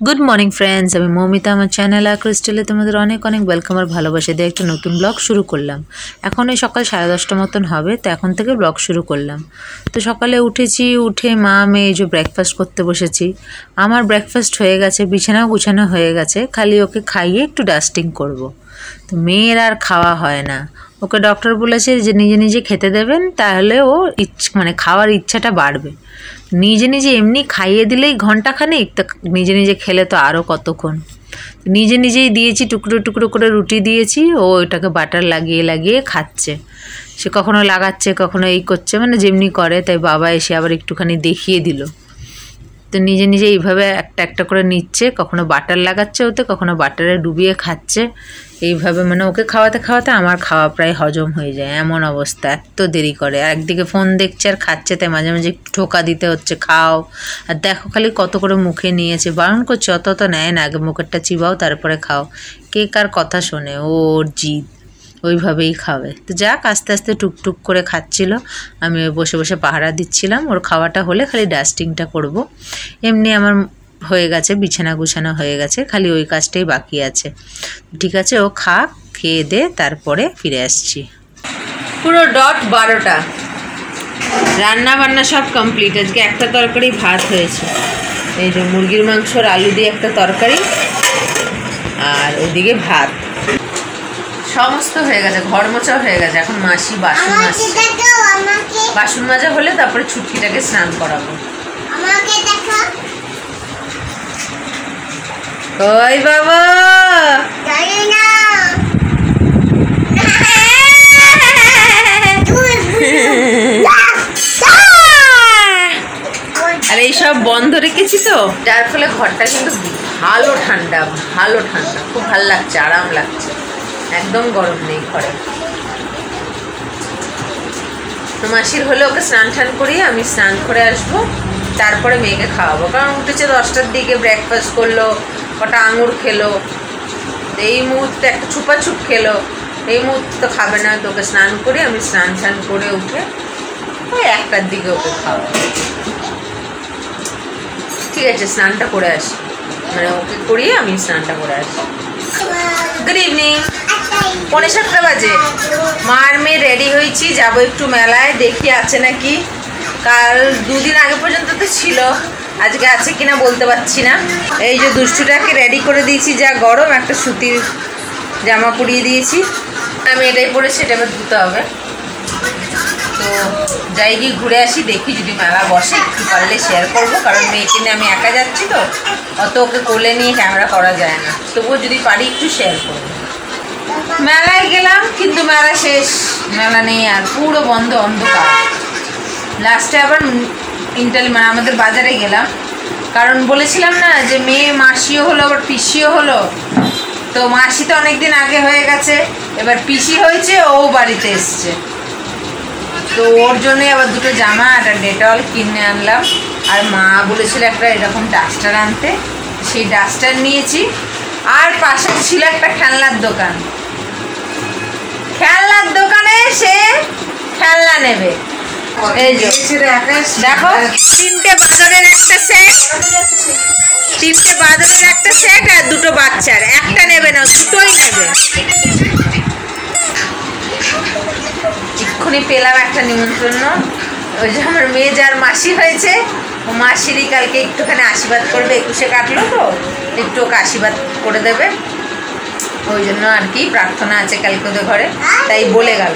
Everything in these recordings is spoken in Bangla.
गुड मर्निंग फ्रेंड्स हमें मौमिता আমার চ্যানেল আর ক্রিস্টালে তোমাদের অনেক অনেক ওয়েলকাম আর ভালোবাসা দিয়ে একটা নতুন ব্লগ শুরু করলাম। এখন এই সকাল 10:30 মতন হবে, তো এখন থেকে ব্লগ শুরু করলাম। তো সকালে উঠেছি, উঠে মা মেয়ে যে ব্রেকফাস্ট করতে বসেছি। আমার ব্রেকফাস্ট হয়ে গেছে, বিছানাও গুছানো হয়ে গেছে, খালি ওকে খাইয়ে একটু ডাস্টিং করব। তো মেয়ের আর খাওয়া হয় না, ওকে ডক্টর বলেছে যে নিজে নিজে খেতে দেবেন, তাহলে ও মানে খাওয়ার ইচ্ছাটা বাড়বে। নিজে নিজে এমনি খাইয়ে দিলেই ঘন্টাখানেক, তো নিজে নিজে খেলে তো আরও কতক্ষণ। নিজে নিজেই দিয়েছি, টুকরো টুকরো করে রুটি দিয়েছি, ও ওটাকে বাটার লাগিয়ে লাগিয়ে খাচ্ছে। সে কখনো লাগাচ্ছে, কখনো এই করছে, মানে যেমনি করে। তাই বাবা এসে আবার একটুখানি দেখিয়ে দিল। তো নিজে নিজে এইভাবে একটা একটা করে নিচ্ছে, কখনো বাটার লাগাচ্ছে ওতে, কখনো বাটারে ডুবিয়ে খাচ্ছে। এইভাবে মানে ওকে খাওয়াতে খাওয়াতে আমার খাওয়া প্রায় হজম হয়ে যায়, এমন অবস্থা। এত দেরি করে, আর একদিকে ফোন দেখছে আর খাচ্ছে, তাই মাঝে মাঝে একটু ঠোকা দিতে হচ্ছে, খাও। আর দেখো খালি কত করে মুখে নিয়েছে, বারণ করছে অত তো নেয় না, আগে মুখেরটা চিবাও তারপরে খাও। কে কার কথা শোনে, ওর জিদ, ওইভাবেই খাবে। তো যাক, আস্তে আস্তে টুকটুক করে খাচ্ছিল, আমি বসে বসে পাহারা দিচ্ছিলাম। ওর খাওয়াটা হলে খালি ডাস্টিংটা করব। এমনি আমার হয়ে গেছে, বিছানা গুছানো হয়ে গেছে, খালি ওই কাজটাই বাকি আছে। ঠিক আছে, ও খাক, খেয়ে দে, তারপরে ফিরে আসছি। পুরো ডট 12টা, রান্না বান্না সব কমপ্লিট। আজকে একটা তরকারি ভাত হয়েছে, এই যে মুরগির মাংসর আলু দিয়ে একটা তরকারি, আর ওইদিকে ভাত, সমস্ত হয়ে গেছে। ঘর মোছা হয়ে গেছে। এখন মাসি বাসন মাজছে, বাসন মাজা হলে তারপরে ছুটকিটাকে স্নান করাবো। ওই বাবা আর এইসব বন্ধ রেখেছি, তো যার ফলে ঘরটা কিন্তু ভালো ঠান্ডা, ভালো ঠান্ডা, খুব ভালো লাগছে, আরাম লাগছে, একদম গরম নেই ঘরে। তো মাসির হলে ওকে স্নান টান করিয়ে আমি স্নান করে আসবো, তারপরে মেয়েকে খাওয়াবো। কারণ উঠেছে 10টার দিকে, ব্রেকফাস্ট করলো, কটা আঙুর খেলো, এই মুহূর্তে একটা ছুপাছুপ খেলো, এই মুহূর্তে তো খাবে না। তো ওকে স্নান করে আমি স্নান টান করে উঠে ওই 1টার দিকে ওকে খাওয়াবো। ঠিক আছে, স্নানটা করে আসি, মানে ওকে করিয়ে আমি স্নানটা করে আসি। গুড ইভিনিং, 7:45 বাজে। মার মেয়ে রেডি হয়েছি, যাবো একটু মেলায়, দেখি আছে নাকি। কাল 2 দিন আগে পর্যন্ত তো ছিল, আজকে আছে কিনা বলতে পারছি না। এই যে দুষ্টুটাকে রেডি করে দিয়েছি, যা গরম, একটা সুতির জামা পরিয়ে দিয়েছি। আমি এটাই পরেছি, এটা এবার ধুতে হবে। তো যাই গিয়ে ঘুরে আসি, দেখি যদি মেলা বসে একটু পারলে শেয়ার করবো। কারণ মেয়েকে নিয়ে আমি একা যাচ্ছি, তো অত ওকে কোলে নিয়ে ক্যামেরা করা যায় না, তবুও যদি পারি একটু শেয়ার করবো। মেলায় গেলাম, কিন্তু মেলা শেষ, মেলা নেই আর, পুরো বন্ধ, অন্ধকার। লাস্টে আবার মানে আমাদের বাজারে গেলাম, কারণ বলেছিলাম না যে মেয়ে মাসিও হলো, আবার পিসিও হলো। তো মাসি তো অনেকদিন আগে হয়ে গেছে, এবার পিসি হয়েছে, ও বাড়িতে এসছে। তো ওর জন্যই আবার 2টো জামা আর ডেটল কিনে আনলাম। আর মা বলেছিল একটা এরকম ডাস্টার আনতে, সেই ডাস্টার নিয়েছি। আর পাশে ছিল একটা খেলনার দোকান, খেলনার দোকানে সে খেলনা নেবে। এই যে দেখো, 3টে বাদরের একটা সেট, 3টে বাদরের একটা সেট, আর 2টো বাচ্চার। একটা নেবে না, 2টোই নেবে। এক্ষুনি পেলাম একটা নিমন্ত্রণ, ওই যে আমার মেয়ে যার মাসি হয়েছে, ও মাসিরই কালকে একটুখানি আশীর্বাদ করবে, 21-এ কাটলো, তো একটু ওকে আশীর্বাদ করে দেবে। ওই জন্য আর কি প্রার্থনা আছে কালকে ওদের ঘরে, তাই বলে গেল,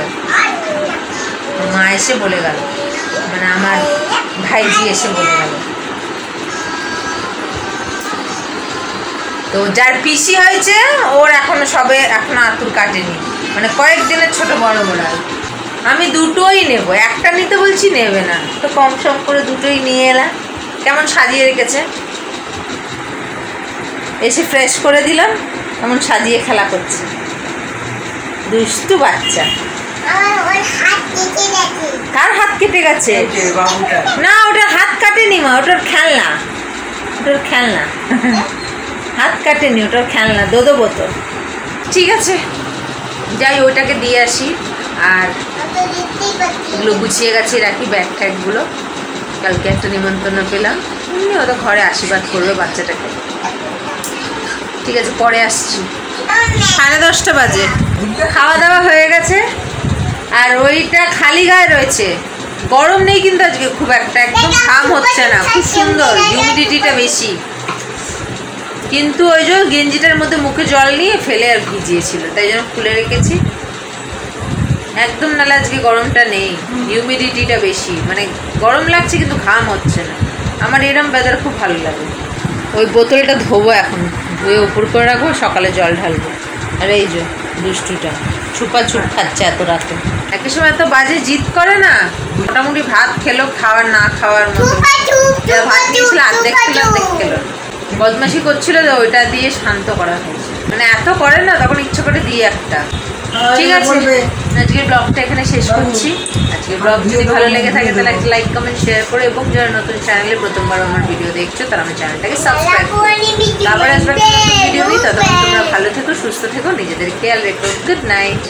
মা এসে বলে গেল, মানে আমার ভাইজি এসে বলে গেল। তো যার পিসি হয়েছে ওর এখনো আতুর কাটেনি, মানে কয়েকদিনের ছোট বড় বড়াল। আমি 2টোই নেব, একটা নিতে বলছি, নেবে না। তো কম সম করে 2টোই নিয়ে এলাম। কেমন সাজিয়ে রেখেছে, এসে ফ্রেশ করে দিলাম, কেমন সাজিয়ে খেলা করছে, দুষ্টু বাচ্চা। কার হাত কেটে গেছে? না, ওটার হাত কাটেনি মা, ওটার খেলনা, ওটার খেলনা, হাত কাটেনি, ওটার খেলনা, দোদো বোতল। ঠিক আছে, যাই ওইটাকে দিয়ে আসি। আর এগুলো গুছিয়ে গেছে রাখি, ব্যাগ ট্যাগগুলো। কালকে একটা নিমন্ত্রণ পেলাম, এমনি ওরা ঘরে আশীর্বাদ করবে বাচ্চাটাকে। ঠিক আছে পরে আসছি। 10:30 বাজে, খাওয়া দাওয়া হয়ে গেছে আর ওইটা খালি গায়ে রয়েছে। গরম নেই কিন্তু আজকে খুব একটা, একদম ঘাম হচ্ছে না, খুব সুন্দর, হিউমিডিটিটা বেশি। কিন্তু ওই যে গেঞ্জিটার মধ্যে মুখে জল নিয়ে ফেলে আর ভিজিয়েছিল, তাই জন্য খুলে রেখেছি। একদম নাহলে আজকে গরমটা নেই, হিউমিডিটিটা বেশি, মানে গরম লাগছে কিন্তু ঘাম হচ্ছে না। আমার এরম ওয়েদার খুব ভালো লাগে। ওই বোতলটা ধোবো এখন, ধুয়ে উপর করে রাখবো, সকালে জল ঢালবো। আর এই যে দুষ্টুটা ছুপাছুপ খাচ্ছে এত রাতে, একই সময় এত বাজে জিদ করে না। মোটামুটি ভাত খেলো, খাওয়ার না খাওয়ার মতো। ভাত দিয়েছিল অর্ধেক খেলো, অর্ধেক খেলো, বদমাশি করছিল, তো ওইটা দিয়ে শান্ত করা হয়েছে। মানে এত করে না, তখন ইচ্ছে করে দিয়ে একটা। ঠিক আছে, আজকের ব্লগটা এখানে শেষ করছি। আজকের ব্লগ যদি ভালো লেগে থাকে তাহলে একটা লাইক কমেন্ট শেয়ার করো, এবং যারা নতুন চ্যানেলে প্রথমবার আমার ভিডিও দেখছো তারা আমার চ্যানেলটাকে সাবস্ক্রাইব করো। তারপরে আসবে ভিডিও নিই। ততক্ষণ তোমরা ভালো থেকো, সুস্থ থেকো, নিজেদের খেয়াল রেখো। Good night.